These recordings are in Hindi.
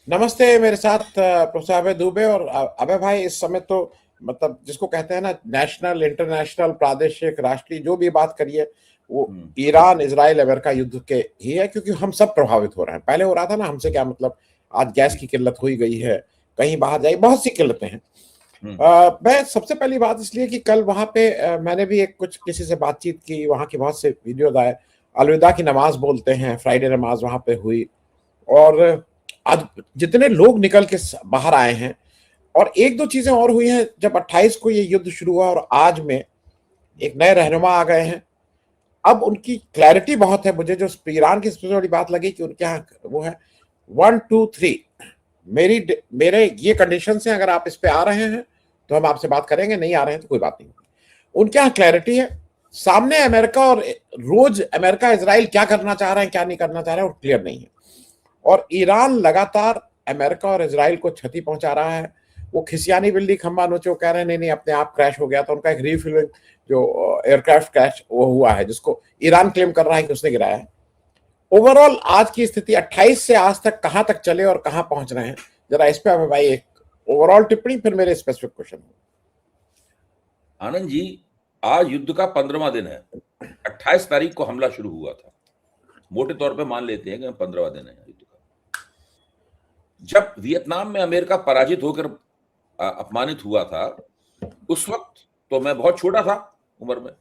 नमस्ते। मेरे साथ प्रोफेसर अभय दुबे और अभय भाई इस समय तो मतलब जिसको कहते हैं ना, नेशनल इंटरनेशनल प्रादेशिक राष्ट्रीय जो भी बात करिए, वो हम्म। ईरान इजराइल अमेरिका युद्ध के ही है, क्योंकि हम सब प्रभावित हो रहे हैं। पहले हो रहा था ना, हमसे क्या मतलब, आज गैस जी। की किल्लत हुई गई है, कहीं बाहर जाए, बहुत सी किल्लतें हैं। हम्म। मैं सबसे पहली बात इसलिए कि कल वहां पे मैंने भी एक कुछ किसी से बातचीत की, वहां की बहुत से वीडियोज आए। अलविदा की नमाज बोलते हैं, फ्राइडे नमाज वहां पे हुई। और आज जितने लोग निकल के बाहर आए हैं, और एक दो चीजें और हुई हैं। जब 28 को ये युद्ध शुरू हुआ और आज में एक नए रहनुमा आ गए हैं। अब उनकी क्लैरिटी बहुत है। मुझे जो ईरान की सबसे बड़ी बात लगी कि उनके यहाँ वो है 1 2 3, मेरी मेरे ये कंडीशन हैं, अगर आप इस पे आ रहे हैं तो हम आपसे बात करेंगे, नहीं आ रहे हैं तो कोई बात नहीं। उनके यहाँ क्लैरिटी है। सामने अमेरिका, और रोज अमेरिका इसराइल क्या करना चाह रहे हैं क्या नहीं करना चाह रहे हैं और क्लियर नहीं है। और ईरान लगातार अमेरिका और इसराइल को क्षति पहुंचा रहा है। वो खिसियानी बिल्ली खंबा नोचे, कह रहे हैं नहीं नहीं अपने आप क्रैश हो गया था। उनका एक रीफ्यूलिंग जो एयरक्राफ्ट क्रैश वो हुआ है, जिसको ईरान क्लेम कर रहा है कि उसने गिराया है। ओवरऑल आज की स्थिति 28 से आज तक कहां तक चले और कहां पहुंच रहे हैं, जरा इस पे हमें भाई एक ओवरऑल टिप्पणी, फिर मेरे स्पेसिफिक क्वेश्चन। आनंद जी, आज युद्ध का 15वां दिन है। 28 तारीख को हमला शुरू हुआ था। मोटे तौर पे मान लेते हैं कि 15वां दिन है युद्ध का। जब वियतनाम में अमेरिका पराजित होकर अपमानित हुआ था, उस वक्त तो मैं बहुत छोटा था उम्र में।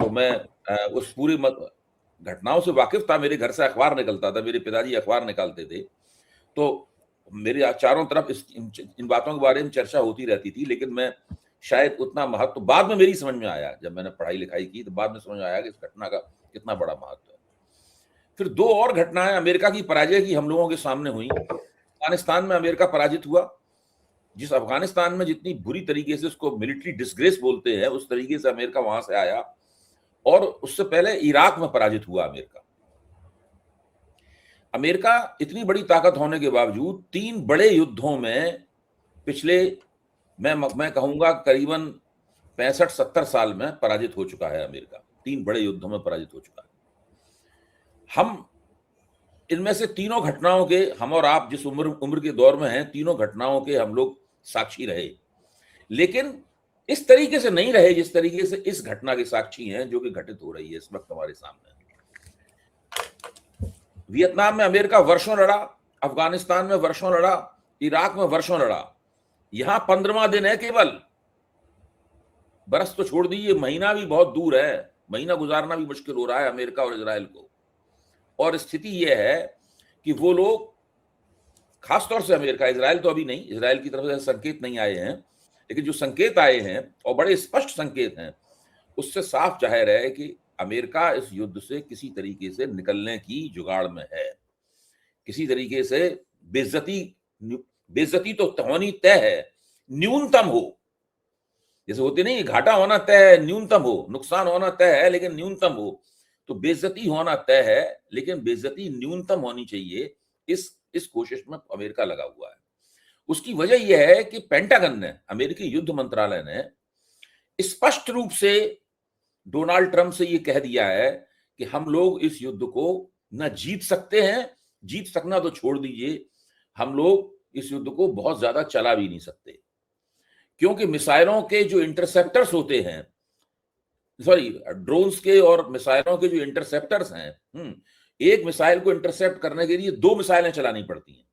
तो मैं उस पूरी घटनाओं से वाकिफ था। मेरे घर से अखबार निकलता था, मेरे पिताजी अखबार निकालते थे। तो मेरे चारों तरफ इन बातों के बारे में चर्चा होती रहती थी। लेकिन मैं शायद उतना महत्व तो बाद में मेरी समझ में आया, जब मैंने पढ़ाई लिखाई की तो बाद में समझ में आया कि इस घटना का कितना बड़ा महत्व है। फिर दो और घटनाएं अमेरिका की पराजय की हम लोगों के सामने हुई। अफगानिस्तान में अमेरिका पराजित हुआ। जिस अफगानिस्तान में जितनी बुरी तरीके से उसको मिलिट्री डिसग्रेस बोलते हैं, उस तरीके से अमेरिका वहां से आया। और उससे पहले इराक में पराजित हुआ अमेरिका। अमेरिका इतनी बड़ी ताकत होने के बावजूद 3 बड़े युद्धों में पिछले मैं कहूंगा करीबन 65-70 साल में पराजित हो चुका है अमेरिका। 3 बड़े युद्धों में पराजित हो चुका है। हम इनमें से तीनों घटनाओं के, हम और आप जिस उम्र के दौर में हैं, तीनों घटनाओं के हम लोग साक्षी रहे। लेकिन इस तरीके से नहीं रहे जिस तरीके से इस घटना के साक्षी हैं जो कि घटित हो रही है इस वक्त हमारे सामने। वियतनाम में अमेरिका वर्षों लड़ा, अफगानिस्तान में वर्षों लड़ा, इराक में वर्षों लड़ा। यहां 15वां दिन है केवल। बरस तो छोड़ दीजिए, महीना भी बहुत दूर है। महीना गुजारना भी मुश्किल हो रहा है अमेरिका और इजराइल को। और स्थिति यह है कि वो लोग, खासतौर से अमेरिका, इजराइल तो अभी नहीं, इजराइल की तरफ से संकेत नहीं आए हैं, लेकिन जो संकेत आए हैं और बड़े स्पष्ट संकेत हैं, उससे साफ जाहिर है कि अमेरिका इस युद्ध से किसी तरीके से निकलने की जुगाड़ में है। किसी तरीके से बेइज्जती बेइज्जती तो होनी तय है, न्यूनतम हो। जैसे होती नहीं, घाटा होना तय है, न्यूनतम हो, नुकसान होना तय है लेकिन न्यूनतम हो। तो बेइज्जती होना तय है, लेकिन बेइज्जती न्यूनतम होनी चाहिए। इस कोशिश में अमेरिका लगा हुआ है। उसकी वजह यह है कि पेंटागन ने, अमेरिकी युद्ध मंत्रालय ने स्पष्ट रूप से डोनाल्ड ट्रंप से यह कह दिया है कि हम लोग इस युद्ध को न जीत सकते हैं, जीत सकना तो छोड़ दीजिए, हम लोग इस युद्ध को बहुत ज्यादा चला भी नहीं सकते। क्योंकि मिसाइलों के जो इंटरसेप्टर्स होते हैं, सॉरी, ड्रोन्स के और मिसाइलों के जो इंटरसेप्टर्स हैं, एक मिसाइल को इंटरसेप्ट करने के लिए 2 मिसाइलें चलानी पड़ती हैं।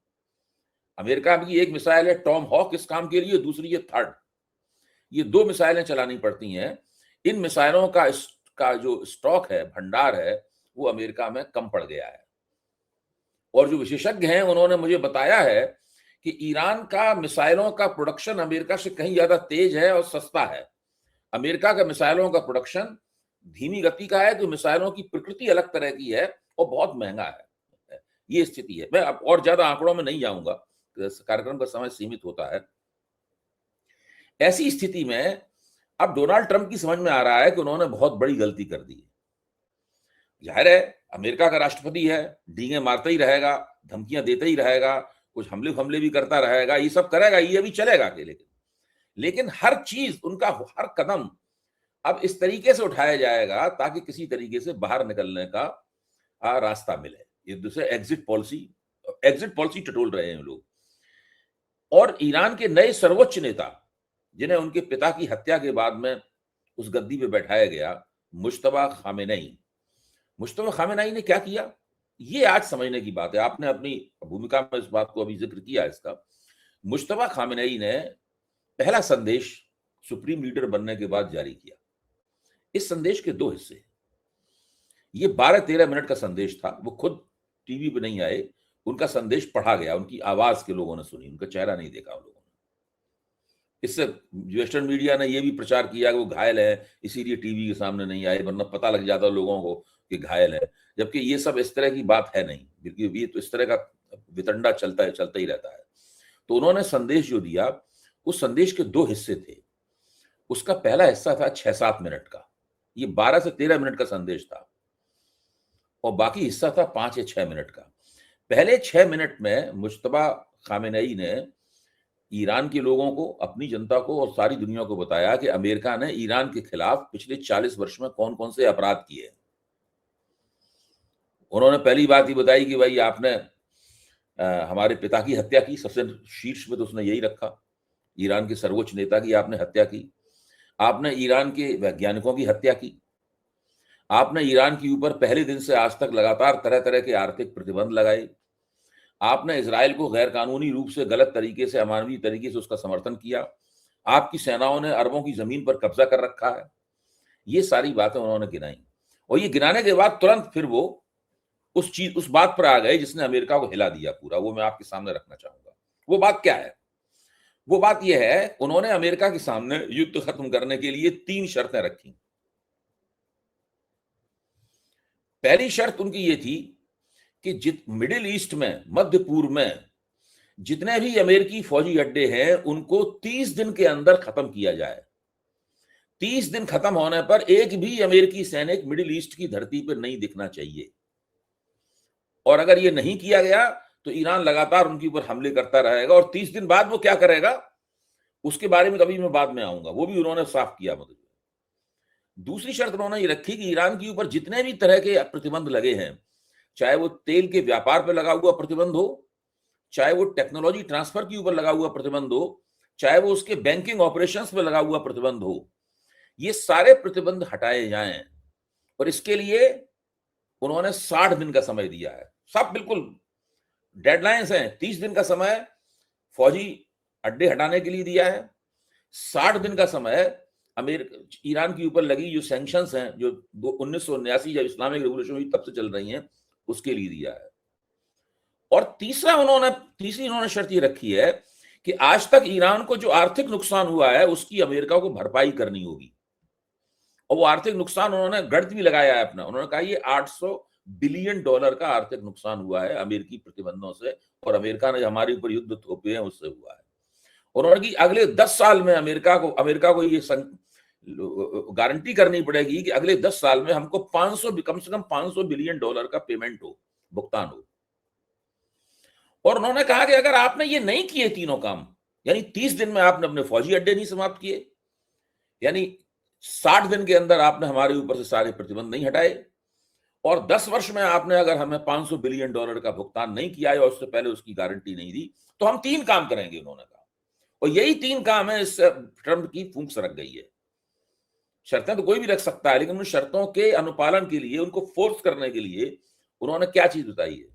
अमेरिका की एक मिसाइल है टॉम हॉक इस काम के लिए, दूसरी है थर्ड। ये 2 मिसाइलें चलानी पड़ती हैं। इन मिसाइलों का जो स्टॉक है, भंडार है, वो अमेरिका में कम पड़ गया है। और जो विशेषज्ञ हैं उन्होंने मुझे बताया है कि ईरान का मिसाइलों का प्रोडक्शन अमेरिका से कहीं ज्यादा तेज है और सस्ता है। अमेरिका का मिसाइलों का प्रोडक्शन धीमी गति का है, तो मिसाइलों की प्रकृति अलग तरह की है और बहुत महंगा है। ये स्थिति है। मैं अब और ज्यादा आंकड़ों में नहीं जाऊंगा, कार्यक्रम का समय सीमित होता है। ऐसी स्थिति में अब डोनाल्ड ट्रंप की समझ में आ रहा है कि उन्होंने बहुत बड़ी गलती कर दी है। जाहिर है, अमेरिका का राष्ट्रपति है, डींगे मारता ही रहेगा, धमकियां देता ही रहेगा, कुछ हमले भी करता रहेगा, ये सब करेगा, ये भी चलेगा। लेकिन हर चीज, उनका हर कदम अब इस तरीके से उठाया जाएगा ताकि किसी तरीके से बाहर निकलने का रास्ता मिले। युद्ध से एग्जिट पॉलिसी टटोल रहे हैं लोग। और ईरान के नए सर्वोच्च नेता, जिन्हें उनके पिता की हत्या के बाद में उस गद्दी पे बैठाया गया, मुश्तबा खामेनेई। मुश्तबा खामेनेई ने क्या किया, ये आज समझने की बात है। आपने अपनी भूमिका में इस बात को अभी जिक्र किया इसका। मुश्तबा खामेनेई ने पहला संदेश सुप्रीम लीडर बनने के बाद जारी किया। इस संदेश के 2 हिस्से। ये 12-13 मिनट का संदेश था। वो खुद टीवी पे नहीं आए, उनका संदेश पढ़ा गया, उनकी आवाज के लोगों ने सुनी, उनका चेहरा नहीं देखा उन लोगों ने। इससे वेस्टर्न मीडिया ने यह भी प्रचार किया कि वो घायल है, इसीलिए टीवी के सामने नहीं आए, वरना पता लग जाता लोगों को कि घायल है। जबकि ये सब इस तरह की बात है नहीं, बल्कि ये तो इस तरह का वितंडा चलता ही रहता है। तो उन्होंने संदेश जो दिया, उस संदेश के 2 हिस्से थे। उसका पहला हिस्सा था 6-7 मिनट का, ये 12 से 13 मिनट का संदेश था, और बाकी हिस्सा था 5 या 6 मिनट का। पहले 6 मिनट में मुश्तबा खामेनेई ने ईरान के लोगों को, अपनी जनता को और सारी दुनिया को बताया कि अमेरिका ने ईरान के खिलाफ पिछले 40 वर्ष में कौन कौन से अपराध किए। उन्होंने पहली बात ही बताई कि भाई आपने हमारे पिता की हत्या की, सबसे शीर्ष में तो उसने यही रखा, ईरान के सर्वोच्च नेता की आपने हत्या की। आपने ईरान के वैज्ञानिकों की हत्या की। आपने ईरान के ऊपर पहले दिन से आज तक लगातार तरह तरह के आर्थिक प्रतिबंध लगाए। आपने इजराइल को गैर कानूनी रूप से, गलत तरीके से, अमानवीय तरीके से उसका समर्थन किया। आपकी सेनाओं ने अरबों की जमीन पर कब्जा कर रखा है। ये सारी बातें उन्होंने गिनाई, और ये गिनाने के बाद तुरंत फिर वो उस बात पर आ गए जिसने अमेरिका को हिला दिया पूरा। वो मैं आपके सामने रखना चाहूंगा। वो बात क्या है? वो बात यह है, उन्होंने अमेरिका के सामने युद्ध खत्म करने के लिए 3 शर्तें रखी। पहली शर्त उनकी ये थी कि मिडिल ईस्ट में, मध्य पूर्व में जितने भी अमेरिकी फौजी अड्डे हैं, उनको 30 दिन के अंदर खत्म किया जाए। 30 दिन खत्म होने पर एक भी अमेरिकी सैनिक मिडिल ईस्ट की धरती पर नहीं दिखना चाहिए। और अगर ये नहीं किया गया तो ईरान लगातार उनके ऊपर हमले करता रहेगा, और 30 दिन बाद वो क्या करेगा उसके बारे में कभी मैं बाद में आऊंगा, वो भी उन्होंने साफ किया। मतलब दूसरी शर्त उन्होंने ये रखी कि ईरान के ऊपर जितने भी तरह के प्रतिबंध लगे हैं, चाहे वो तेल के व्यापार पर लगा हुआ प्रतिबंध हो, चाहे वो टेक्नोलॉजी ट्रांसफर के ऊपर लगा हुआ प्रतिबंध हो, चाहे वो उसके बैंकिंग ऑपरेशंस पर लगा हुआ प्रतिबंध हो, ये सारे प्रतिबंध हटाए जाएं। और इसके लिए उन्होंने 60 दिन का समय दिया है। सब बिल्कुल डेडलाइंस हैं। 30 दिन का समय फौजी अड्डे हटाने के लिए दिया है, 60 दिन का समय अमेरिका ईरान के ऊपर लगी जो सैंक्शंस हैं, जो 1979 जब इस्लामिक रेवोल्यूशन हुई तब से चल रही हैं, उसके लिए दिया है। और तीसरी उन्होंने शर्त ये रखी है कि आज तक ईरान को जो आर्थिक नुकसान हुआ है उसकी अमेरिका को भरपाई करनी होगी। और वो आर्थिक नुकसान उन्होंने गणित भी लगाया है अपना। उन्होंने कहा ये $800 बिलियन का आर्थिक नुकसान हुआ है अमेरिकी प्रतिबंधों से, और अमेरिका ने हमारे ऊपर युद्ध थोपे हैं उससे हुआ है। उन्होंने कि अगले 10 साल में अमेरिका को ये गारंटी करनी पड़ेगी कि अगले 10 साल में हमको कम से कम $500 बिलियन का पेमेंट हो, भुगतान हो। और उन्होंने कहा कि अगर आपने ये नहीं किए तीनों काम, यानी 30 दिन में आपने अपने फौजी अड्डे नहीं समाप्त किए, यानी 60 दिन के अंदर आपने हमारे ऊपर से सारे प्रतिबंध नहीं हटाए, और 10 वर्ष में आपने अगर हमें $500 बिलियन का भुगतान नहीं किया है और उससे पहले उसकी गारंटी नहीं दी, तो हम 3 काम करेंगे, उन्होंने कहा। और यही 3 काम है। इस ट्रंप की फूंक सरक गई है। शर्तें तो कोई भी रख सकता है, लेकिन उन शर्तों के अनुपालन के लिए, उनको फोर्स करने के लिए उन्होंने क्या चीज बताई है?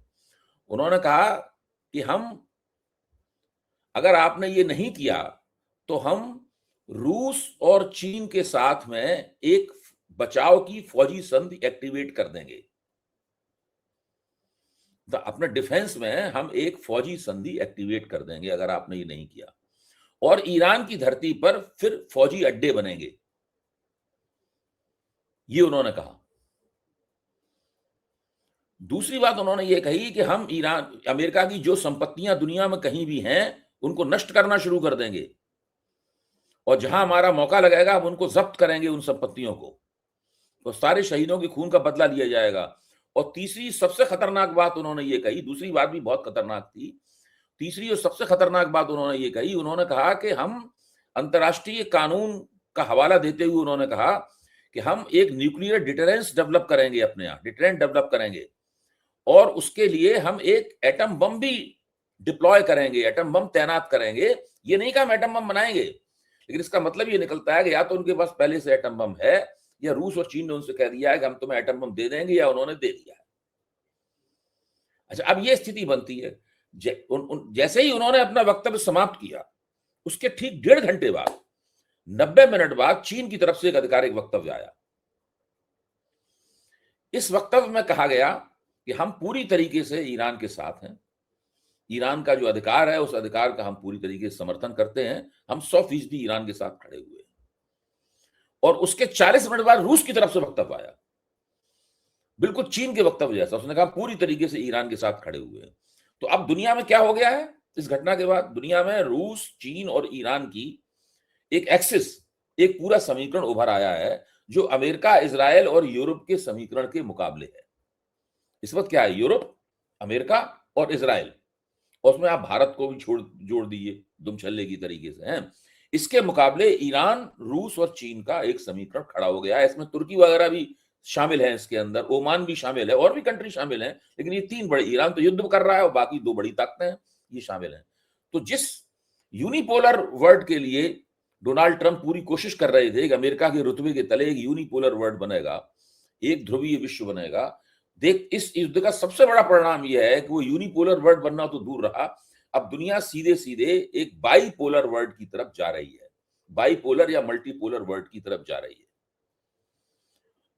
उन्होंने कहा कि अगर आपने ये नहीं किया तो हम रूस और चीन के साथ में एक बचाव की फौजी संधि एक्टिवेट कर देंगे। तो अपने डिफेंस में हम एक फौजी संधि एक्टिवेट कर देंगे अगर आपने ये नहीं किया, और ईरान की धरती पर फिर फौजी अड्डे बनेंगे, ये उन्होंने कहा। दूसरी बात उन्होंने ये कही कि हम अमेरिका की जो संपत्तियां दुनिया में कहीं भी हैं उनको नष्ट करना शुरू कर देंगे, और जहां हमारा मौका लगेगा हम उनको जब्त करेंगे, उन संपत्तियों को, तो सारे शहीदों के खून का बदला लिया जाएगा। और तीसरी सबसे खतरनाक बात उन्होंने ये कही, दूसरी बात भी बहुत खतरनाक थी, तीसरी और सबसे खतरनाक बात उन्होंने ये कही, उन्होंने कहा कि हम अंतर्राष्ट्रीय कानून का हवाला देते हुए उन्होंने कहा कि हम एक न्यूक्लियर डिटरेंस डेवलप करेंगे, अपने यहाँ डिटरेंट डेवलप करेंगे, और उसके लिए हम एक एटम बम भी डिप्लॉय करेंगे, एटम बम तैनात करेंगे। ये नहीं कहा हम एटम बम बनाएंगे, लेकिन इसका मतलब ये निकलता है कि या तो उनके पास पहले से एटम बम है, या रूस और चीन ने उनसे कह दिया है कि हम तुम्हें एटम बम दे देंगे, या उन्होंने दे दिया है। अच्छा, अब ये स्थिति बनती है। जैसे ही उन्होंने अपना वक्तव्य समाप्त किया, उसके ठीक 1.5 घंटे बाद, 90 मिनट बाद चीन की तरफ से एक आधिकारिक वक्तव्य आया। इस वक्तव्य में कहा गया कि हम पूरी तरीके से ईरान के साथ हैं, ईरान का जो अधिकार है उस अधिकार का हम पूरी तरीके से समर्थन करते हैं, हम 100% ईरान के साथ खड़े हुए हैं। और उसके 40 मिनट बाद रूस की तरफ से वक्तव्य आया, बिल्कुल चीन के वक्तव्य जैसा। उसने कहा पूरी तरीके से ईरान के साथ खड़े हुए हैं। तो अब दुनिया में क्या हो गया है इस घटना के बाद? दुनिया में रूस, चीन और ईरान की एक एक्सिस, एक पूरा समीकरण उभर आया है, जो अमेरिका, इजराइल और यूरोप के समीकरण के मुकाबले है। इस वक्त क्या है? यूरोप, अमेरिका और इजराइल, और उसमें आप भारत को भी जोड़ दीजिए दुमछल्ले की तरीके से हैं। इसके मुकाबले ईरान, रूस और चीन का एक समीकरण खड़ा हो गया है। इसमें तुर्की वगैरह भी शामिल है, इसके अंदर ओमान भी शामिल है, और भी कंट्री शामिल है, लेकिन ये 3 बड़े, ईरान तो युद्ध कर रहा है और बाकी 2 बड़ी ताकतें हैं, ये शामिल हैं। तो जिस यूनिपोलर वर्ल्ड के लिए डोनाल्ड ट्रंप पूरी कोशिश कर रहे थे कि अमेरिका के रुतबे के तले एक यूनिपोलर वर्ल्ड बनेगा, एक ध्रुवीय विश्व बनेगा, देख इस युद्ध का सबसे बड़ा परिणाम यह है कि वो यूनिपोलर वर्ल्ड बनना तो दूर रहा, अब दुनिया सीधे सीधे एक बाईपोलर वर्ल्ड की तरफ जा रही है, बाईपोलर या मल्टीपोलर वर्ल्ड की तरफ जा रही है।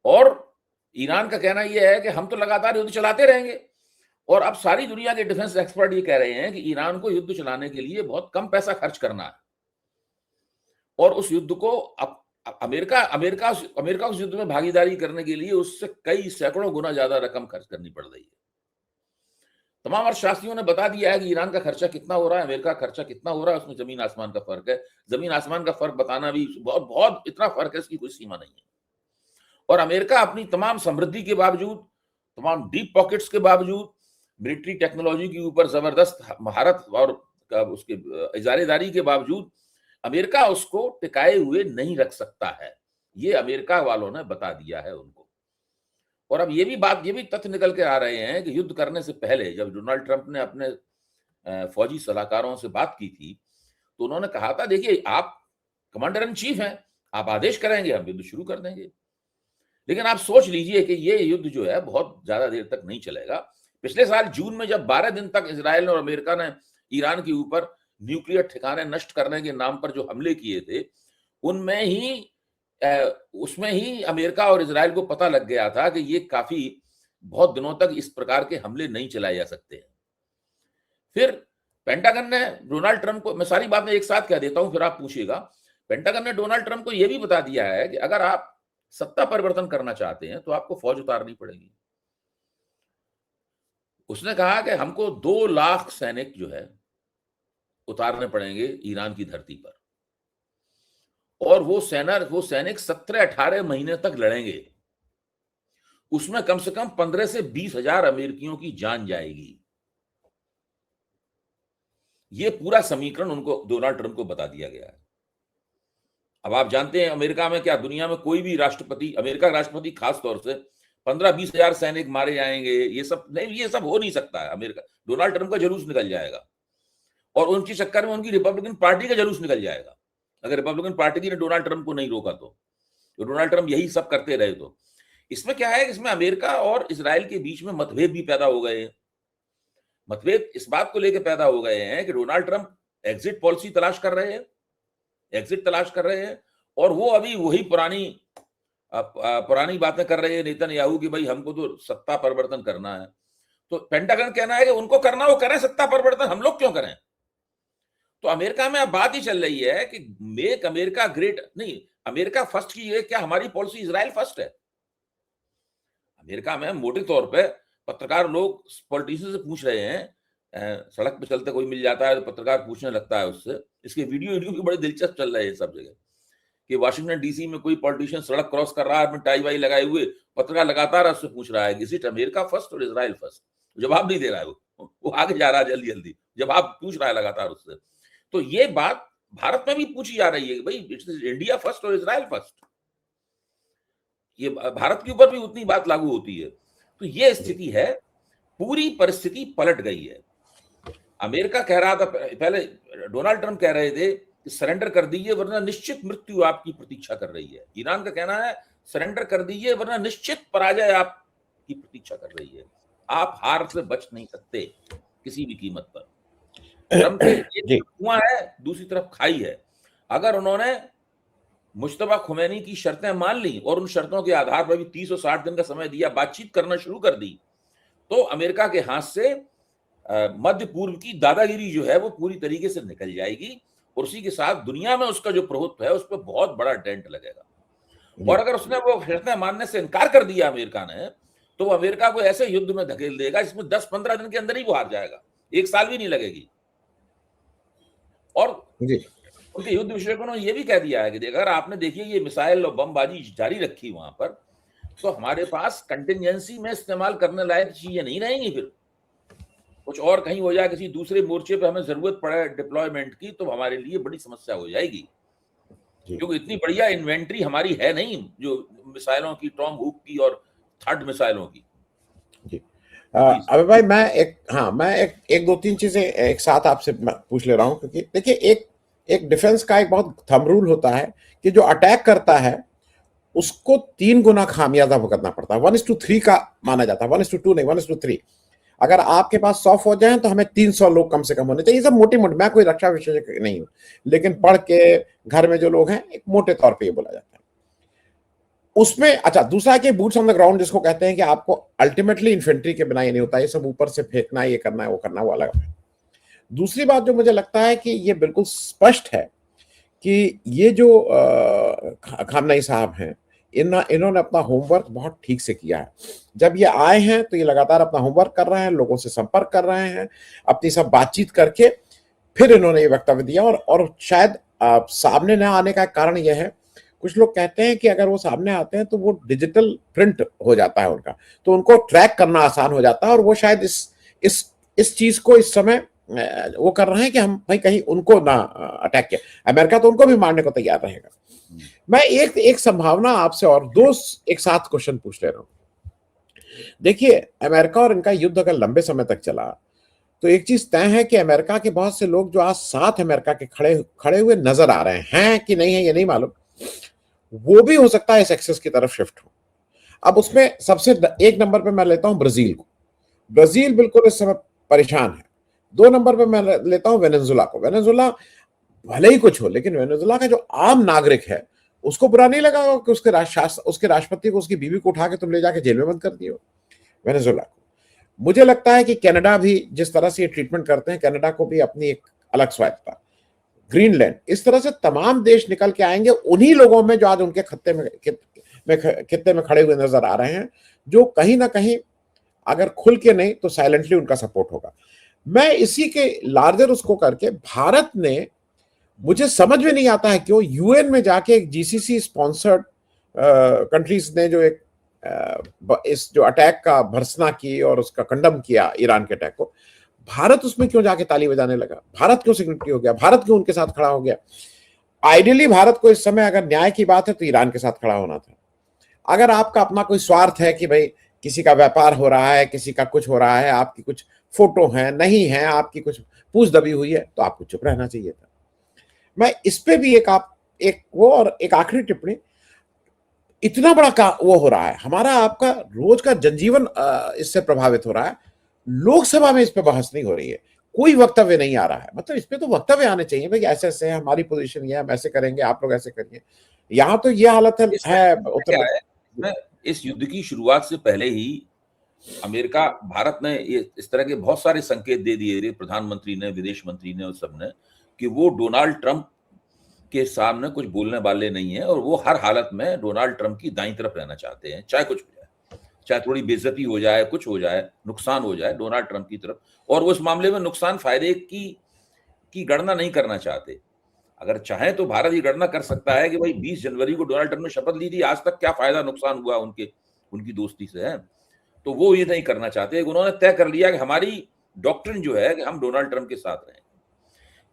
और ईरान का कहना यह है कि हम तो लगातार युद्ध चलाते रहेंगे, और अब सारी दुनिया के डिफेंस एक्सपर्ट ये कह रहे हैं कि ईरान को युद्ध चलाने के लिए बहुत कम पैसा खर्च करना है, और उस युद्ध को अब अमेरिका उस युद्ध में भागीदारी करने के लिए उससे कई सैकड़ों गुना ज्यादा रकम खर्च करनी पड़ रही है। तमाम अर्थशास्त्रियों ने बता दिया है कि ईरान का खर्चा कितना हो रहा है, अमेरिका का खर्चा कितना हो रहा है, उसमें जमीन आसमान का फर्क है। जमीन आसमान का फर्क बताना भी बहुत बहुत इतना फर्क है, इसकी कोई सीमा नहीं है। और अमेरिका अपनी तमाम समृद्धि के बावजूद, तमाम डीप पॉकेट्स के बावजूद, मिलिट्री टेक्नोलॉजी के ऊपर जबरदस्त महारत और उसके इजारेदारी के बावजूद अमेरिका उसको टिकाए हुए नहीं रख सकता है। ये अमेरिका वालों ने बता दिया है उनको। और अब ये भी तथ्य निकल के आ रहे हैं कि युद्ध करने से पहले जब डोनाल्ड ट्रंप ने अपने फौजी सलाहकारों से बात की थी, तो उन्होंने कहा था, देखिए आप कमांडर इन चीफ हैं, आप आदेश करेंगे हम युद्ध शुरू कर देंगे। लेकिन आप सोच लीजिए कि ये युद्ध जो है बहुत ज्यादा देर तक नहीं चलेगा। पिछले साल जून में जब 12 दिन तक इजराइल और अमेरिका ने ईरान के ऊपर न्यूक्लियर ठिकाने नष्ट करने के नाम पर जो हमले किए थे, उसमें ही अमेरिका और इजराइल को पता लग गया था कि ये काफी बहुत दिनों तक इस प्रकार के हमले नहीं चलाए जा सकते हैं। फिर पेंटागन ने डोनाल्ड ट्रंप को, मैं सारी बातें एक साथ कह देता हूं फिर आप पूछिएगा, पेंटागन ने डोनाल्ड ट्रंप को यह भी बता दिया है कि अगर आप सत्ता परिवर्तन करना चाहते हैं तो आपको फौज उतारनी पड़ेगी। उसने कहा कि हमको 2 लाख सैनिक जो है उतारने पड़ेंगे ईरान की धरती पर, और वो सैनिक 17-18 महीने तक लड़ेंगे। उसमें कम से कम 15 से 20 हजार अमेरिकियों की जान जाएगी। ये पूरा समीकरण उनको, डोनाल्ड ट्रंप को बता दिया गया है। अब आप जानते हैं अमेरिका में क्या, दुनिया में कोई भी राष्ट्रपति, अमेरिका का राष्ट्रपति खास तौर से 15-20 हजार सैनिक मारे जाएंगे, ये सब नहीं, ये सब हो नहीं सकता है। अमेरिका, डोनाल्ड ट्रंप का जुलूस निकल जाएगा, और उनके चक्कर में उनकी रिपब्लिकन पार्टी का जुलूस निकल जाएगा। अगर रिपब्लिकन पार्टी ने डोनाल्ड ट्रंप को नहीं रोका तो डोनाल्ड ट्रंप यही सब करते रहे तो। इसमें क्या है, इसमें अमेरिका और इजराइल के बीच में मतभेद भी पैदा हो गए हैं। मतभेद इस बात को लेकर पैदा हो गए हैं कि डोनाल्ड ट्रंप एग्जिट पॉलिसी तलाश कर रहे हैं, एग्जिट तलाश कर रहे हैं, और वो अभी वही पुरानी बातें कर रहे हैं नेतन्याहू की, भाई हमको तो सत्ता परिवर्तन करना है। तो पेंटागन कहना है कि उनको करना, वो करें सत्ता परिवर्तन, हम लोग क्यों करें। तो अमेरिका में अब बात ही चल रही है कि मेक अमेरिका ग्रेट, नहीं अमेरिका फर्स्ट की है क्या हमारी पॉलिसी इजराइल फर्स्ट है। अमेरिका में मोटे तौर पे पत्रकार लोग पॉलिटिशियन से पूछ रहे हैं, सड़क पे चलते कोई मिल जाता है तो पत्रकार पूछने लगता है उससे, इसके वीडियो भी बड़े दिलचस्प चल रहे हैं सब जगह, कि वाशिंगटन डीसी में कोई पॉलिटिशियन सड़क क्रॉस कर रहा है अपनी टाई वाई लगाए हुए, पत्रकार लगातार उससे पूछ रहा है, इज इट अमेरिका फर्स्ट और इजराइल फर्स्ट। जवाब नहीं दे रहा है, वो आगे जा रहा है जल्दी जल्दी, जवाब पूछ रहा है लगातार उससे। तो ये बात भारत में भी पूछी जा रही है कि भाई इट्स इंडिया फर्स्ट और इजराइल फर्स्ट, ये भारत के ऊपर भी उतनी बात लागू होती है। तो ये स्थिति है, पूरी परिस्थिति पलट गई है। अमेरिका कह रहा था पहले, डोनाल्ड ट्रंप कह रहे थे कि सरेंडर कर दीजिए वरना निश्चित मृत्यु आपकी प्रतीक्षा कर रही है। ईरान का कहना है सरेंडर कर दीजिए वरना निश्चित पराजय आपकी प्रतीक्षा कर रही है। आप हार से बच नहीं सकते किसी भी कीमत पर। ट्रंप के एक जी तरफ कुआं है, दूसरी तरफ खाई है। अगर उन्होंने मुश्तबा खुमैनी की शर्तें मान ली और उन शर्तों के आधार पर भी 30 और 60 दिन का समय दिया, बातचीत करना शुरू कर दी, तो अमेरिका के हाथ से मध्य पूर्व की दादागिरी जो है वो पूरी तरीके से निकल जाएगी और उसी के साथ दुनिया में उसका जो प्रभुत्व है उस पर बहुत बड़ा डेंट लगेगा। और अगर उसने वो शर्तें मानने से इनकार कर दिया अमेरिका ने, तो वो अमेरिका को ऐसे युद्ध में धकेल देगा जिसमें 10-15 दिन के अंदर ही वो हार जाएगा, 1 साल भी नहीं लगेगी। और जी उनके युद्ध विशेषज्ञों ने ये भी कह दिया है कि अगर आपने देखिए ये मिसाइल और बमबाजी जारी रखी वहां पर, तो हमारे पास कंटिजेंसी में इस्तेमाल करने लायक चीजें नहीं रहेंगी। फिर कुछ और कहीं हो जाए, किसी दूसरे मोर्चे पे हमें जरूरत पड़े डिप्लॉयमेंट की, तो हमारे लिए बड़ी समस्या हो जाएगी, क्योंकि इतनी बढ़िया इन्वेंट्री हमारी है नहीं जो मिसाइलों की, टॉम हुक की और थर्ड मिसाइलों की। जी अबे भाई मैं एक दो तीन चीजें एक साथ आपसे पूछ ले रहा हूँ, क्योंकि देखिए एक डिफेंस का एक बहुत थंब रूल होता है कि जो अटैक करता है उसको 3 गुना खामियाजा भुगतना पड़ता है। 1:3 का माना जाता है, 1:2 नहीं, 1:3। अगर आपके पास 100 फौजें हैं तो हमें 300 लोग कम से कम होने चाहिए। सब मोटी मोटी, मैं कोई रक्षा विशेषज्ञ नहीं हूं, लेकिन पढ़ के घर में जो लोग हैं एक मोटे तौर पे ये बोला जाता है उसमें। अच्छा, दूसरा कि बूट्स ऑन द ग्राउंड जिसको कहते हैं कि आपको अल्टीमेटली इन्फेंट्री के बिना ये नहीं होता, ये सब ऊपर से फेंकना, ये करना है, वो करना, वो अलग है। दूसरी बात जो मुझे लगता है कि ये बिल्कुल स्पष्ट है कि ये जो खामनेई साहब हैं, इन्होंने अपना होमवर्क बहुत ठीक से किया है। जब ये आए हैं तो ये लगातार अपना होमवर्क कर रहे हैं, लोगों से संपर्क कर रहे हैं, अपनी सब बातचीत करके फिर इन्होंने ये वक्तव्य दिया। और शायद सामने न आने का कारण यह है, कुछ लोग कहते हैं कि अगर वो सामने आते हैं तो वो डिजिटल प्रिंट हो जाता है उनका, तो उनको ट्रैक करना आसान हो जाता है। और वो शायद इस चीज को इस समय वो कर रहे हैं कि हम भाई कहीं उनको ना अटैक किया। अमेरिका तो उनको भी मारने को तैयार रहेगा। मैं एक संभावना आपसे और दो एक साथ क्वेश्चन पूछ ले रहा हूं। देखिए, अमेरिका और इनका युद्ध अगर लंबे समय तक चला तो एक चीज तय है कि अमेरिका के बहुत से लोग जो आज साथ अमेरिका के खड़े हुए नजर आ रहे हैं कि नहीं है ये नहीं मालूम, वो भी हो सकता है इस एक्सेस की तरफ शिफ्ट हो। अब उसमें सबसे एक नंबर पे मैं लेता हूं ब्राजील को। ब्राजील बिल्कुल इस समय परेशान है। 2 नंबर पे मैं लेता हूं वेनेजुला को। वेनेजुला भले ही कुछ हो, लेकिन वेनेजुला का जो आम नागरिक है उसको बुरा नहीं लगा कि उसके राष्ट्रपति को, उसकी बीवी को उठा के तुम ले जाके जेल में बंद कर दियो वेनेजुला को। मुझे लगता है कि कनाडा भी जिस तरह से ये ट्रीटमेंट करते हैं, कनाडा को भी अपनी एक अलग स्वायत्तता, ग्रीनलैंड, इस तरह से तमाम देश निकल के आएंगे उन्हीं लोगों में जो आज उनके खत्ते में खड़े हुए नजर आ रहे हैं, जो कहीं ना कहीं अगर खुल के नहीं तो साइलेंटली उनका सपोर्ट होगा। मैं इसी के लार्जर उसको करके, भारत ने, मुझे समझ में नहीं आता है क्यों यूएन में जाके एक जीसीसी स्पॉन्सर्ड कंट्रीज ने जो एक इस जो अटैक का भर्त्सना की और उसका कंडम किया ईरान के अटैक को, भारत उसमें क्यों जाके ताली बजाने लगा? भारत क्यों सिग्नेटरी हो गया? भारत क्यों उनके साथ खड़ा हो गया? आइडियली भारत को इस समय अगर न्याय की बात है तो ईरान के साथ खड़ा होना था। अगर आपका अपना कोई स्वार्थ है कि भाई किसी का व्यापार हो रहा है, किसी का कुछ हो रहा है, आपकी कुछ फोटो है नहीं है, आपकी कुछ पूछ दबी हुई है, तो आपको चुप रहना चाहिए था। मैं इस पे भी एक वो और एक आखिरी टिप्पणी, इतना बड़ा वो हो रहा है, हमारा आपका रोज का जनजीवन इससे प्रभावित हो रहा है। लोकसभा में इस पे बहस नहीं हो रही है, कोई वक्तव्य नहीं आ रहा है। मतलब इस पे तो वक्तव्य आने चाहिए भाई, ऐसे ऐसे है, हमारी पोजीशन ये है, हम ऐसे करेंगे, आप लोग ऐसे करिए। यहाँ तो ये हालत है उत्तर प्रदेश। इस युद्ध की शुरुआत से पहले ही अमेरिका, भारत ने ये इस तरह के बहुत सारे संकेत दे दिए थे, प्रधानमंत्री ने, विदेश मंत्री ने और सबने, कि वो डोनाल्ड ट्रंप के सामने कुछ बोलने वाले नहीं है और वो हर हालत में डोनाल्ड ट्रंप की दाईं तरफ रहना चाहते हैं, चाहे कुछ हो जाए, चाहे थोड़ी बेइज्जती हो जाए, कुछ हो जाए, नुकसान हो जाए, डोनाल्ड ट्रंप की तरफ। और वो इस मामले में नुकसान फायदे की गणना नहीं करना चाहते। अगर चाहे तो भारत ये गणना कर सकता है कि भाई 20 जनवरी को डोनाल्ड ट्रंप ने शपथ ली थी, आज तक क्या फायदा नुकसान हुआ उनकी दोस्ती से है, तो वो ये नहीं करना चाहते। उन्होंने तय कर लिया कि हमारी डॉक्ट्रिन जो है कि हम डोनाल्ड ट्रंप के साथ रहें।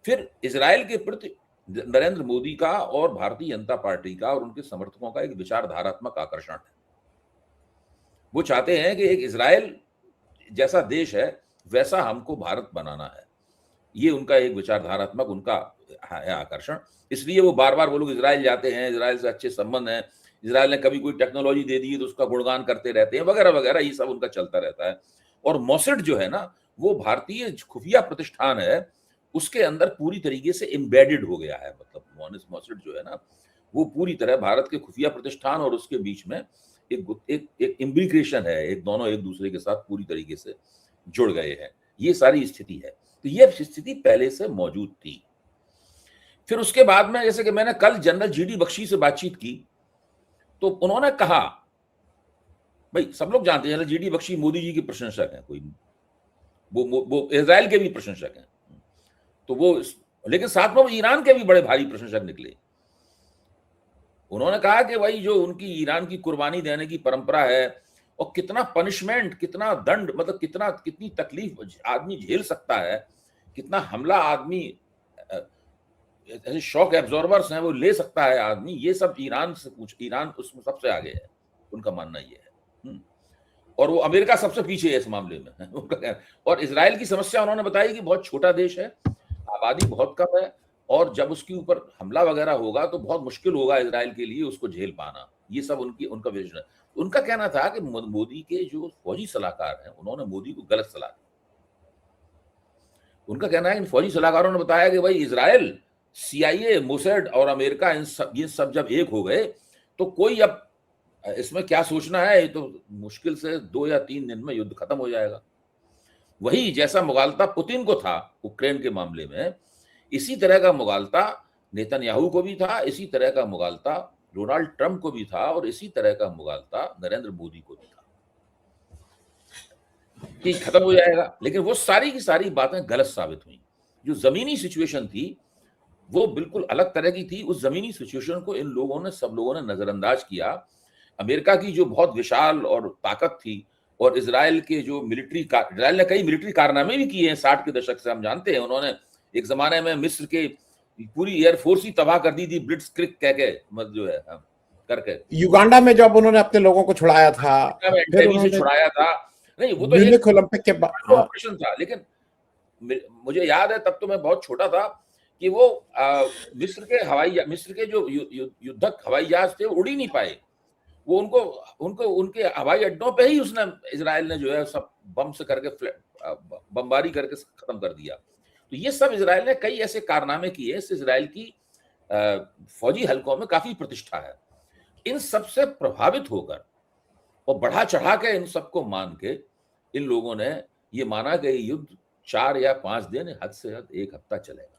फिर इजराइल के प्रति नरेंद्र मोदी का और भारतीय जनता पार्टी का और उनके समर्थकों का एक विचारधारात्मक आकर्षण है। वो चाहते हैं कि एक इजराइल जैसा देश है वैसा हमको भारत बनाना है। ये उनका एक विचारधारात्मक उनका है आकर्षण। इसलिए वो बार बार वो लोग इजराइल जाते हैं, इजराइल से अच्छे संबंध हैं, इजराइल ने कभी कोई टेक्नोलॉजी दे दी तो उसका गुणगान करते रहते हैं, वगैरह वगैरह, ये सब उनका चलता रहता है। और मॉसड जो है ना, वो भारतीय खुफिया प्रतिष्ठान है, उसके अंदर पूरी तरीके से एम्बेडेड हो गया है। मतलब मॉसड जो है ना, वो पूरी तरह भारत के खुफिया प्रतिष्ठान और उसके बीच में एक इंटीग्रेशन है, एक दोनों एक दूसरे के साथ पूरी तरीके से जुड़ गए हैं। ये सारी स्थिति है। तो ये स्थिति पहले से मौजूद थी। फिर उसके बाद में, जैसे कि मैंने कल जनरल जीडी बख्शी से बातचीत की, तो उन्होंने कहा, भाई सब लोग जानते हैं जनरल जीडी बख्शी मोदी जी के प्रशंसक हैं, कोई वो इजराइल के भी प्रशंसक हैं, तो वो, लेकिन साथ में वो ईरान के भी बड़े भारी प्रशंसक निकले। उन्होंने कहा कि भाई जो उनकी ईरान की कुर्बानी देने की परंपरा है, और कितना पनिशमेंट, कितना दंड, मतलब कितनी तकलीफ आदमी झेल सकता है, कितना हमला आदमी, ऐसे शॉक एब्जॉर्बर्स हैं वो ले सकता है आदमी, ये सब ईरान से ईरान उसमें सबसे आगे है, उनका मानना ये है। और वो अमेरिका सबसे पीछे है इस मामले में उनका। और इजराइल की समस्या उन्होंने बताई कि बहुत छोटा देश है, आबादी बहुत कम है, और जब उसके ऊपर हमला वगैरह होगा तो बहुत मुश्किल होगा इजराइल के लिए उसको झेल पाना। ये सब उनका विजन है। उनका कहना था कि मोदी के जो फौजी सलाहकार हैं, उन्होंने मोदी को गलत सलाह दी। उनका कहना है इन फौजी सलाहकारों ने बताया कि भाई इजराइल, CIA, मोसैड और अमेरिका, ये सब जब एक हो गए तो कोई अब इसमें क्या सोचना है, ये तो मुश्किल से 2 या 3 दिन में युद्ध खत्म हो जाएगा। वही जैसा मुगालता पुतिन को था यूक्रेन के मामले में, इसी तरह का मुगालता नेतन्याहू को भी था, इसी तरह का मुगालता डोनाल्ड ट्रंप को भी था, और इसी तरह का मुगालता नरेंद्र मोदी को भी था कि खत्म हो जाएगा। लेकिन वो सारी की सारी बातें गलत साबित हुई। जो जमीनी सिचुएशन थी वो बिल्कुल अलग तरह की थी। उस जमीनी सिचुएशन को इन लोगों ने, सब लोगों ने नजरअंदाज किया। अमेरिका की जो बहुत विशाल और ताकत थी, और इजराइल के जो इजराइल ने कई मिलिट्री कारनामे भी किए हैं 60 के दशक से, हम जानते हैं। उन्होंने एक जमाने में मिस्र के पूरी एयरफोर्स ही तबाह कर दी थी, ब्लिट्जक्रिग कह के, मतलब जो है करके। युगांडा में जब उन्होंने अपने लोगों को छुड़ाया था, फिर उन्होंने छुड़ाया था। नहीं, वो तो म्यूनिख ओलंपिक के बाद ऑपरेशन था। लेकिन मुझे याद है, तब तो मैं बहुत छोटा था, कि वो मिस्र के जो युद्धक हवाई जहाज थे उड़ ही नहीं पाए। वो उनको उनके हवाई अड्डों पे ही उसने, इजराइल ने जो है सब बम से करके बमबारी करके खत्म कर दिया। तो ये सब इजराइल ने कई ऐसे कारनामे किए। इससे इजराइल की फौजी हलकों में काफी प्रतिष्ठा है। इन सबसे प्रभावित होकर और बढ़ा चढ़ा के इन सबको मान के इन लोगों ने ये माना कि युद्ध 4 या 5 दिन, हद से हद 1 हफ्ता चलेगा।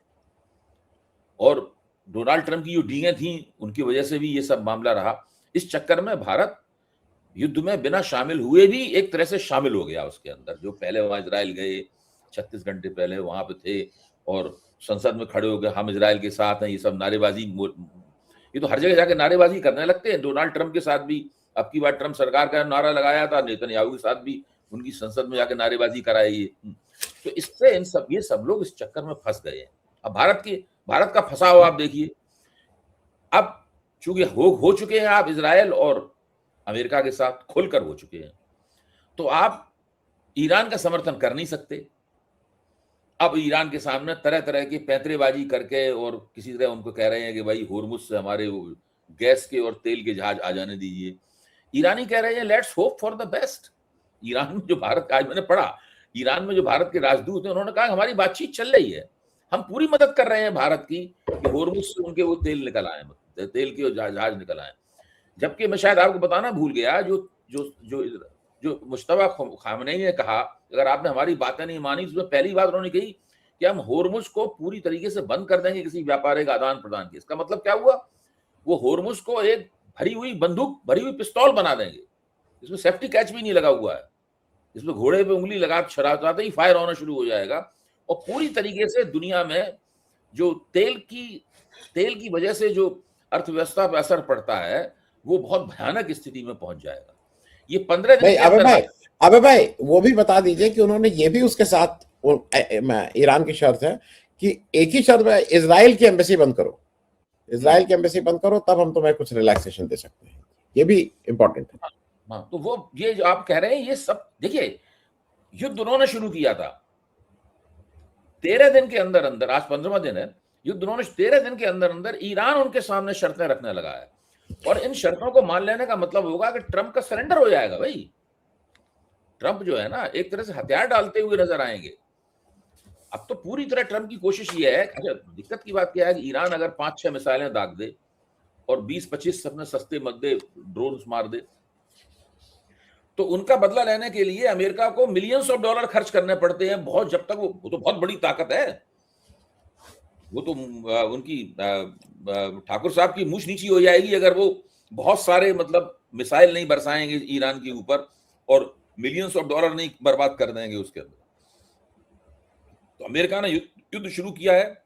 और डोनाल्ड ट्रंप की जो डींगें थी, उनकी वजह से भी ये सब मामला रहा। इस चक्कर में भारत युद्ध में बिना शामिल हुए भी एक तरह से शामिल हो गया उसके अंदर। जो पहले वहां इजराइल गए, 36 घंटे पहले वहां पे थे, और संसद में खड़े हो गए, हम इजराइल के साथ हैं, ये सब नारेबाजी, ये तो हर जगह जाके नारेबाजी करने लगते हैं। डोनाल्ड ट्रंप के साथ भी अब की बार ट्रंप सरकार का नारा लगाया था, नेतन्याहू के साथ भी उनकी संसद में जाके नारेबाजी कराई। तो इससे ये सब लोग इस चक्कर में फंस गए हैं। अब भारत का फंसाव आप देखिए। अब चूंकि हो चुके हैं आप इजराइल और अमेरिका के साथ खुलकर हो चुके हैं, तो आप ईरान का समर्थन कर नहीं सकते। अब ईरान के सामने तरह तरह की पैंतरेबाजी करके, और किसी तरह उनको कह रहे हैं कि भाई होर्मुज से हमारे गैस के और तेल के जहाज आ जाने दीजिए। ईरानी कह रहे हैं let's hope for the best. Iran में जो भारत का, आज मैंने पढ़ा, ईरान में जो भारत के राजदूत हैं, उन्होंने कहा हमारी बातचीत चल रही है, हम पूरी मदद कर रहे हैं भारत की कि होर्मुज से उनके वो तेल निकल आए, तेल के जहाज निकल आए। जबकि मैं शायद आपको बताना भूल गया, जो मुश्तबा खामनेई ने कहा, अगर आपने हमारी बातें नहीं मानी, तो पहली बात उन्होंने कही कि हम होर्मुज को पूरी तरीके से बंद कर देंगे किसी व्यापारिक आदान प्रदान के। इसका मतलब क्या हुआ? वो होर्मुज को एक भरी हुई बंदूक, भरी हुई पिस्तौल बना देंगे, इसमें सेफ्टी कैच भी नहीं लगा हुआ है, इसमें घोड़े पे उंगली लगा चलाते ही फायर होना शुरू हो जाएगा, और पूरी तरीके से दुनिया में जो तेल की वजह से जो अर्थव्यवस्था पर असर पड़ता है, वो बहुत भयानक स्थिति में पहुंच जाएगा। ये 15 दिन अबे भाई वो भी बता दीजिए कि उन्होंने ये भी उसके साथ, ईरान की शर्त है कि एक ही शर्त है, इजराइल की एम्बेसी बंद करो, इजराइल की एम्बेसी बंद करो, तब हम तुम्हें कुछ रिलैक्सेशन दे सकते हैं। ये भी इंपॉर्टेंट है। हाँ, तो वो ये जो आप कह रहे हैं, ये सब देखिए, युद्ध उन्होंने शुरू किया था, 13 दिन के अंदर अंदर, आज 15वां दिन है युद्ध, उन्होंने 13 दिन के अंदर अंदर ईरान उनके सामने शर्तें रखने लगा है, और इन शर्तों को मान लेने का मतलब होगा कि ट्रंप का सरेंडर हो जाएगा। भाई ट्रंप जो है ना, एक तरह से हथियार डालते हुए नजर आएंगे। अब तो पूरी तरह ट्रंप की कोशिश ये है। अच्छा, दिक्कत की बात क्या है कि ईरान अगर 5-6 मिसाइलें दाग दे और 20-25 अपने सस्ते मद्दे ड्रोन मार दे, तो उनका बदला लेने के लिए अमेरिका को मिलियंस ऑफ डॉलर खर्च करने पड़ते हैं। बहुत, जब तक वो तो बहुत बड़ी ताकत है, वो तो उनकी ठाकुर साहब की मूछ नीची हो जाएगी अगर वो बहुत सारे मतलब मिसाइल नहीं बरसाएंगे ईरान के ऊपर और मिलियंस ऑफ डॉलर नहीं बर्बाद कर देंगे उसके अंदर। तो अमेरिका ने युद्ध शुरू किया है,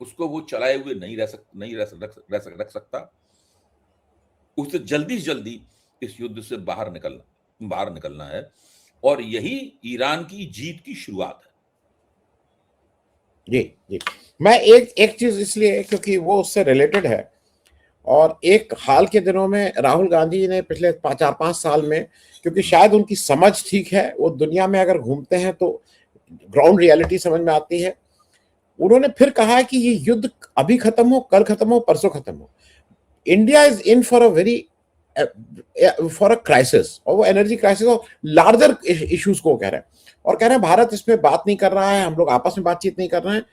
उसको वो चलाए हुए नहीं रख सकता। उससे जल्दी से जल्दी इस युद्ध से बाहर निकलना है, और यही ईरान की जीत की शुरुआत है। जी जी, मैं एक चीज इसलिए क्योंकि वो उससे रिलेटेड है, और एक हाल के दिनों में राहुल गांधी जी ने पिछले 4-5 साल में, क्योंकि शायद उनकी समझ ठीक है, वो दुनिया में अगर घूमते हैं तो ग्राउंड रियलिटी समझ में आती है, उन्होंने फिर कहा है कि ये युद्ध अभी खत्म हो, कल खत्म हो, परसों खत्म हो, India is in for a crisis, और वो एनर्जी क्राइसिस और लार्जर इश्यूज को कह रहे हैं, और कह रहे हैं भारत इसमें बात नहीं कर रहा है, हम लोग आपस में बातचीत नहीं कर रहे हैं।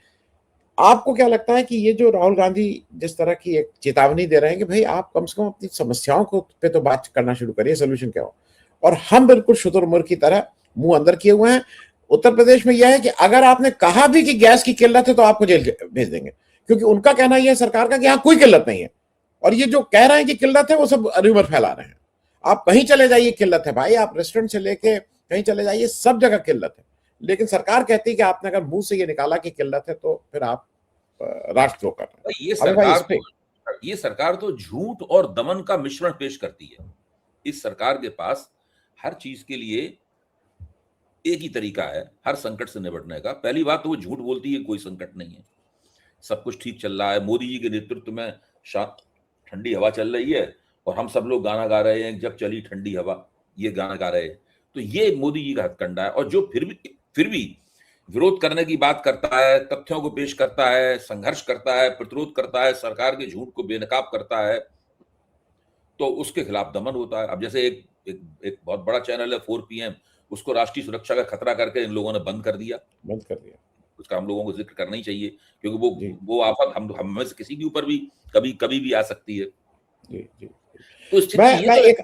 आपको क्या लगता है कि ये जो राहुल गांधी जिस तरह की एक चेतावनी दे रहे हैं कि भाई आप कम से कम अपनी समस्याओं को पे तो बात करना शुरू करिए, सोल्यूशन क्या हो, और हम बिल्कुल शुतुरमुर्ग की तरह मुंह अंदर किए हुए हैं। उत्तर प्रदेश में यह है कि अगर आपने कहा भी कि गैस की किल्लत है तो आपको जेल भेज देंगे, क्योंकि उनका कहना यह है सरकार का कि यहाँ कोई किल्लत नहीं है, और ये जो कह रहे हैं कि किल्लत है वो सब र्यूमर फैला रहे हैं। आप कहीं चले जाइए किल्लत है भाई, आप रेस्टोरेंट से लेके कहीं चले जाइए, सब जगह किल्लत है, लेकिन सरकार कहती है कि आपने अगर मुंह से ये निकाला कि किल्लत है तो फिर आप राष्ट्रद्रोह कर रहे हैं। अबे भाई इस पे ये सरकार तो झूठ और दमन का मिश्रण पेश करती है। इस सरकार के पास हर चीज के लिए एक ही तरीका है हर संकट से निपटने का। पहली बात तो वो झूठ बोलती है कोई संकट नहीं है, सब कुछ ठीक चल रहा है, मोदी जी के नेतृत्व में ठंडी हवा चल रही है और हम सब लोग गाना गा रहे हैं, जब चली ठंडी हवा, ये गाना गा रहे हैं। तो ये मोदी जी का हथकंडा है। और जो फिर भी विरोध करने की बात करता है, तथ्यों को पेश करता है, संघर्ष करता है, प्रतिरोध करता है, सरकार के झूठ को बेनकाब करता है, तो उसके खिलाफ दमन होता है। अब जैसे एक बहुत बड़ा चैनल है 4 PM, उसको राष्ट्रीय सुरक्षा का खतरा करके इन लोगों ने बंद कर दिया। उसका हम लोगों को जिक्र करना ही चाहिए, क्योंकि वो आफत हम में से किसी के ऊपर भी कभी भी आ सकती है। तो स्थिति ये तो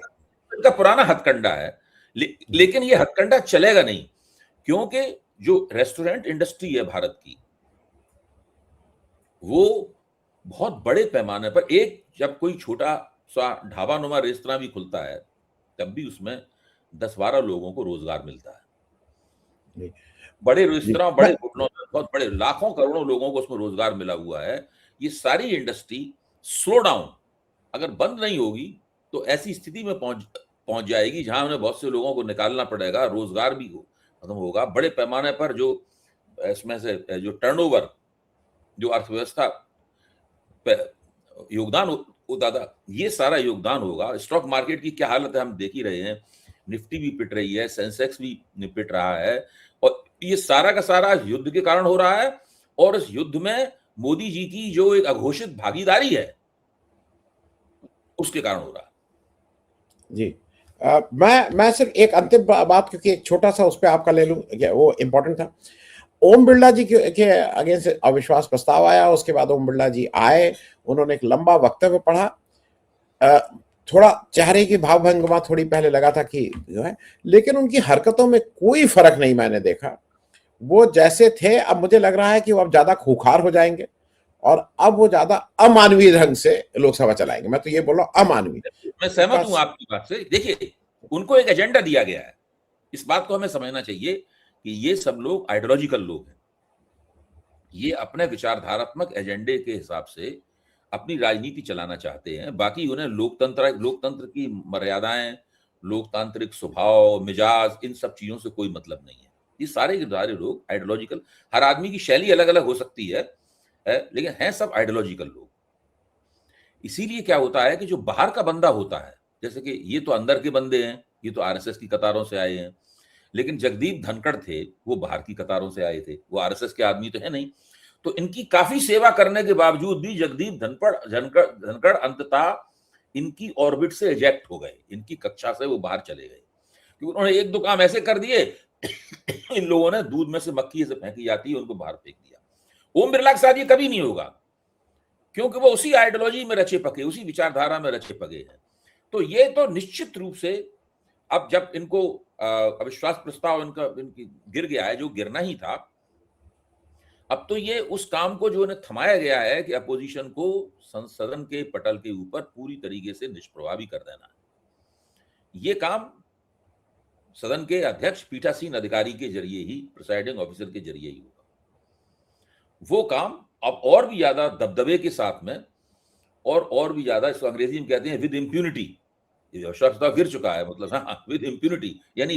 इनका पुराना हथकंडा है, लेकिन ये हथकंडा चलेगा नहीं, क्योंकि जो रेस्टोरेंट इंडस्ट्री है भारत की, वो बहुत बड़े पैमाने पर, जब कोई छोटा सा ढाबा नुमा रेस्तरां भी खुलता है तब भी उसमें 10-12 लोगों को रोजगार मिलता है। बड़े रेस्तरां, बड़े होटलों में बहुत बड़े लाखों करोड़ों लोगों को उसमें रोजगार मिला हुआ है। ये सारी इंडस्ट्री स्लो डाउन अगर बंद नहीं होगी तो ऐसी स्थिति में पहुंच जाएगी जहां उन्हें बहुत से लोगों को निकालना पड़ेगा, रोजगार भी खत्म होगा। बड़े पैमाने पर जो इसमें से जो टर्नओवर, जो अर्थव्यवस्था योगदान होता था, ये सारा योगदान होगा। स्टॉक मार्केट की क्या हालत है हम देख ही रहे हैं, निफ्टी भी पिट रही है, सेंसेक्स भी पिट रहा है, और ये सारा का सारा युद्ध के कारण हो रहा है। और इस युद्ध में मोदी जी की जो एक अघोषित भागीदारी है उसके कारण हो रहा है। जी, मैं सिर्फ एक अंतिम बात, क्योंकि एक छोटा सा उस पर आपका ले लूं, वो इंपॉर्टेंट था। ओम बिरला जी के अगेंस्ट अविश्वास प्रस्ताव आया, उसके बाद ओम बिरला जी आए, उन्होंने एक लंबा वक्तव्य पढ़ा, थोड़ा चेहरे की भाव भंगिमा थोड़ी पहले लगा था कि जो है, लेकिन उनकी हरकतों में कोई फर्क नहीं मैंने देखा। वो जैसे थे, अब मुझे लग रहा है कि वो अब ज्यादा खूंखार हो जाएंगे और अब वो ज्यादा अमानवीय ढंग से लोकसभा चलाएंगे। मैं तो ये बोल रहा हूं, अमानवीय। मैं सहमत हूं आपकी बात से। देखिए, उनको एक एजेंडा दिया गया है, इस बात को हमें समझना चाहिए कि ये सब लोग आइडियोलॉजिकल लोग हैं। ये अपने विचारधारात्मक एजेंडे के हिसाब से अपनी राजनीति चलाना चाहते हैं। बाकी उन्हें लोकतंत्र की मर्यादाएं, लोकतांत्रिक स्वभाव, मिजाज, इन सब चीजों से कोई मतलब नहीं है। ये सारे के सारे लोग आइडियोलॉजिकल, हर आदमी की शैली अलग अलग हो सकती है, लेकिन हैं सब आइडियोलॉजिकल लोग। इसीलिए क्या होता है कि जो बाहर का बंदा होता है, जैसे कि ये तो अंदर के बंदे हैं, ये तो आरएसएस की कतारों से आए हैं, लेकिन जगदीप धनखड़ थे, वो बाहर की कतारों से आए थे, वो आरएसएस के आदमी तो है नहीं। तो इनकी काफी सेवा करने के बावजूद भी जगदीप धनखड़ अंततः इनकी ऑर्बिट से इजेक्ट हो गए, इनकी कक्षा से वो बाहर चले गए, क्योंकि उन्होंने एक दो काम ऐसे कर दिए इन लोगों ने दूध में से मक्खी से फेंकी जाती है उनको बाहर फेंक दिया। ओम बिरला के साथ ये कभी नहीं होगा, क्योंकि वो उसी आइडियोलॉजी में रचे पके, उसी विचारधारा में रचे पके हैं। तो ये तो निश्चित रूप से अब जब इनको अविश्वास प्रस्ताव इनकी गिर गया है, जो गिरना ही था, अब तो ये उस काम को जो इन्हें थमाया गया है कि अपोजिशन को सदन के पटल के ऊपर पूरी तरीके से निष्प्रभावी कर देना है। ये काम सदन के अध्यक्ष पीठासीन अधिकारी के जरिए ही, प्रिसाइडिंग ऑफिसर के जरिए ही होगा। वो काम अब और भी ज्यादा दबदबे के साथ में और भी ज्यादा, इसको अंग्रेजी में कहते हैं विद इम्प्यूनिटी, शब्द गिर चुका है, मतलब हाँ, विद इम्प्यूनिटी, यानी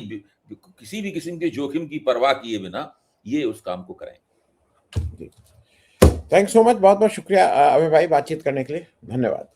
किसी भी किस्म के जोखिम की परवाह किए बिना ये उस काम को करें। थैंक्स सो मच, बहुत बहुत शुक्रिया अभय भाई बातचीत करने के लिए, धन्यवाद।